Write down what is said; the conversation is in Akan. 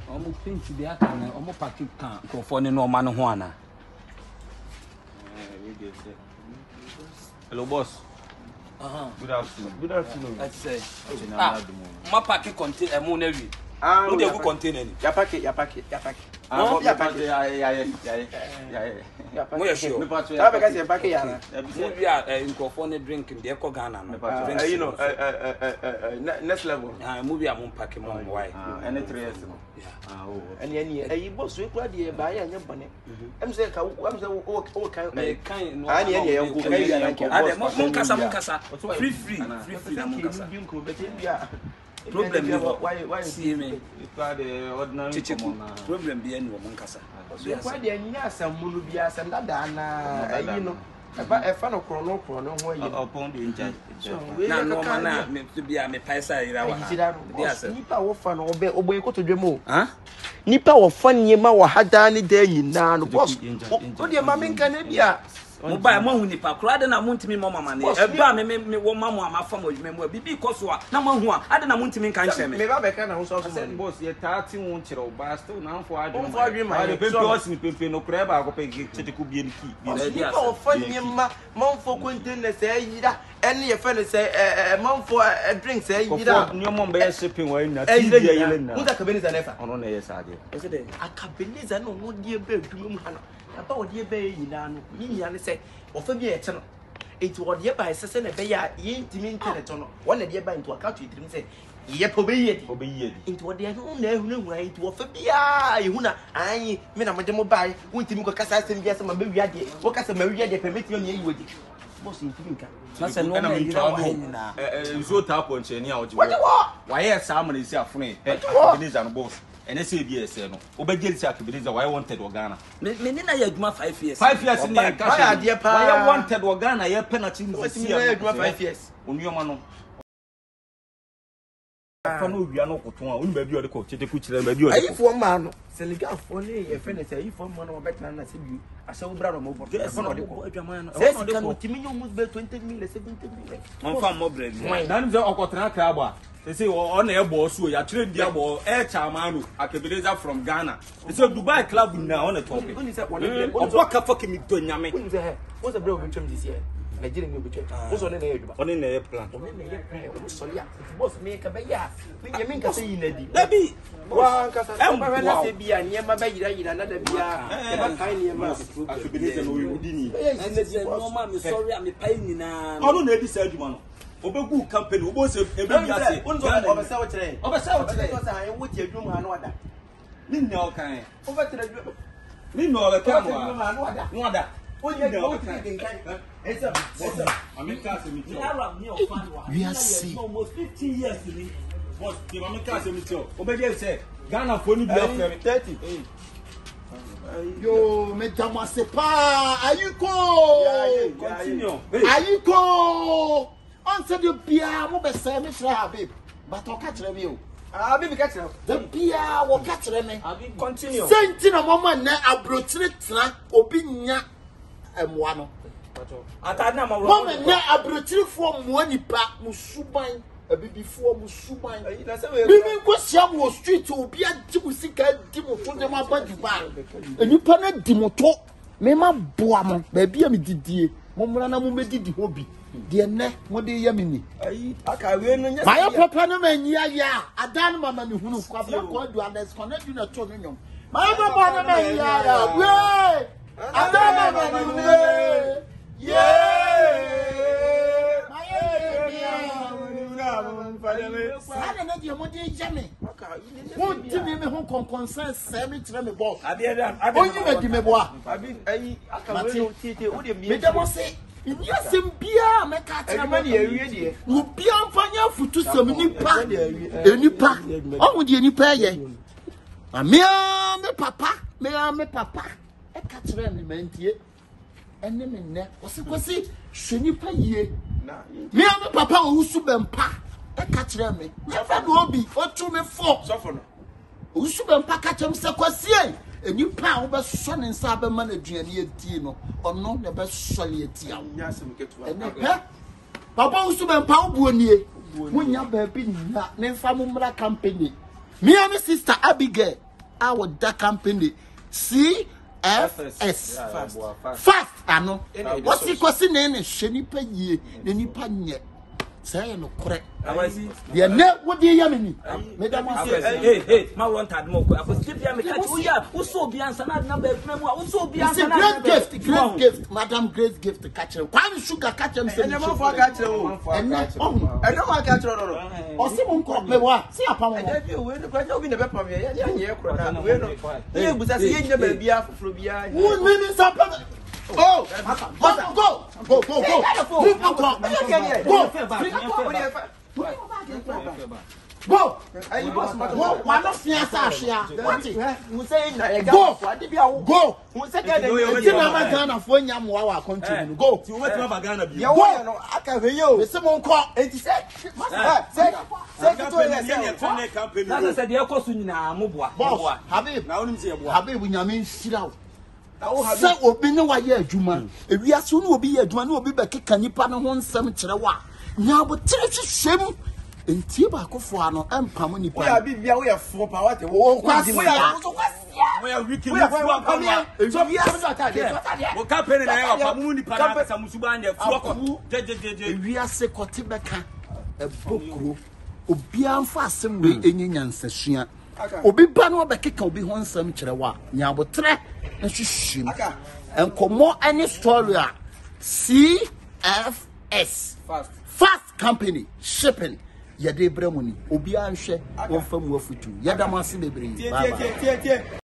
Omo paint bi aka na omo party kan krofo ne no ma no ho ana. Hello boss. Good afternoon. Good afternoon. Let's say. Ma party contain e mo na wi. Who dey go contain any? Ya pack it. Ya mo sure. I because you pack it ya. We are krofo ne drink dey ko Ghana no. You know, next level. Movie am pack mo why. Any 3 years no. And you boss we kura dey buy anya bone. Em say ka am say o kan no. Ani ya go kan. Mon kasa. Free na mon kasa. Problem be why see me. It's the ordinary problem be any mon kasa. So why dey nya asamunu bi asanda da na ayi no. E fa no krono ho yi. Upon the in charge. Na no man na me to be a me paisa ira wa. Nipa wo fa no oboy ko to dwemo. Nipa wo fa niema wo hada ni da nyina no boss. O de ma menka na bia. Mobile mo hu nipa kro ade na mo ntimi mo mama ne. E ba me wo mama amafa mo dwuma mu bibi koso a na mo hu a ade na mo ntimi nka nche me. Me ba be ka na ho so so boss ye 30 won kire o ba still na fo adwuma. Fo adwuma. Ade pepe os ni pepe no kra ba ko pe chete ku bi en ki. Nipa wo fa niema manfo container say yira ene ye fa ne say manfo drink say yira. Ni mo mbe ye shipping wa na ti ye yele na. Muza kabeniza nefa. Ono na ye sade. Ese de akabeniza no wo die ba adwuma mu ha no. Aba odi ebe yina no yiya ne se ofa bi e che no enti odi eba sese na be ya ye ntimi internet no wona de eba into account itrim se ye po be yedi enti odi e no na ehu na hu enti ofa bia ehu na anyi me na mo bai wontimi ko kasa asem bia se ma be wiade wo kasa ma wiade permit me yi wodi boss ntimi nka na se no na yira wa hina so tap on cheni a oji wa ye sa amana isi afune akabeniza no boss ene se bi ese no obegeli se akabeniza why wanted o Ghana me ni na ya adwuma 5 years 5 years ni en cash why ade pa why wanted o Ghana ye penalty ni si ya adwuma 5 years onuoma no fa no wia no koton a onu ba bi o de ko chete ku chire ba bi o de ayifo ma no Senegal fo ne ye fe ne se ayifo ma no obetna na se bi asawo bra no mo bo fa no de ko adwuma no se kan no timi yo mus be 20 million 70 million on fa mo bre bi na nze okotra ka agba say on e bo so ya trade dia bo e chamano akabeleza from Ghana say Dubai club na on the top o ka fuck me to nyame what's the bro between this year Nigeria me between what's on na eduma on na e plan on na e plan o so ya boss me ka be ya me nyame nka say na di dabi wa nka say o ba na say bia nyema ba yira na da bia e ba kai nyema akabeleza no yudi ni no ma me sorry am pai nyina ono na edi sa aduma no obegu company obo se ebe bi ase obesa wo kire ko sa an wo ti adwum ha no ada ni nna o kan over tire adwum ni nna o le kan no ada o ye go ti den kan esa America se mi tio we are see almost 15 years ni boss the America se mi tio obege se Ghana for ni bi afre 30 Yo, me damase pa, ayuko. continue Ayuko. On se de bia mo be se me tra babe. But o ka kire me o. baby ka kire The bia wo ka kire me. continue Senti na mama na abrotire tra obi nya emwa no. ata na ma Mama na abrotire fo mo nipa musuban. Abibifo musuban. Bibi ko sia mo street obi agi musika di moto de ma ba Dubai. Enipa na di moto. Me ma boa mo. Ba bia me didie. Mo mra na mo medidi hobi. De ne mo de ya mini. aka we no nya My papa no man ya adan mama me hunu kwa ko do understand do na to no nyom. My papa no man ya we adan mama me hunu yeah Sada na dia mo de jame. Won ti me ho concern se me kire me boss. Onyi me di me boa. abi ayi aka we no tete o de Me dem say Inyasem bia me ka tira ma de awie de wo bia mfanya futu sem nipa enipa ohu de enipa ye amia me papa e ka tira me mantie ene me ne kwesi hwenipa yie na me papa wo su bempa e ka tira me ye fa no obi otu me fo sofo no wo su bempa ka chem se kwesi enipa wo be so ne nsa be ma na aduane eti no ono ne be so le eti awo nya sem ketu ene papa wo su bempa wo buonie munya ba bi na ne fa mo mra company me and sister Abigail our that company CFS fast ano what's it question na sheni pa yie na nipa nye say no correct the ne what dey ya me madam hey ma want ad mo ko step ya me catch wo ya wo so obi ansa na ba efuna mu wo so obi ansa na great gift madam great gift catch her kwam sugar catch him say ene mo for catch her o ene mo catch her no o si mo nko me wa si apa mo e we no kwa obi na be pam ye ye kro na we no ye busa se ye nya ba bia foforo bia wo me sapa oh go go why not see us what we say na go go we say get the na Ghana for nyam wa continue go ti wo betima ba Ghana bi ye wo no aka hwe ye o se mo nko enti say to ye training company na say de ekosu nyina moboa boss Habib na onim se ye boa Habib nyame nhira se obi ne wa ye adwuma ewiase no obi ye adwuma no obi be keka nipa no ho nsem kire wa nyabotere hwehwem enti ba akofo ano empam nipa ya bibia wo ye fo pa what wo kwasi we are wiki ni fu akwa so yes wo company na ya fa mu nipa na sa musuba nya fu akwa je ewiase kote beka ebokro obi amfa asem we enye nyansasua obi ba no obekeka obi ho nsem kire wa nyabotere na hwehwem enkomo any story a CFS fast company shipping yade bremuni obi anhwe won fam wafutu yada mase bebre bye bye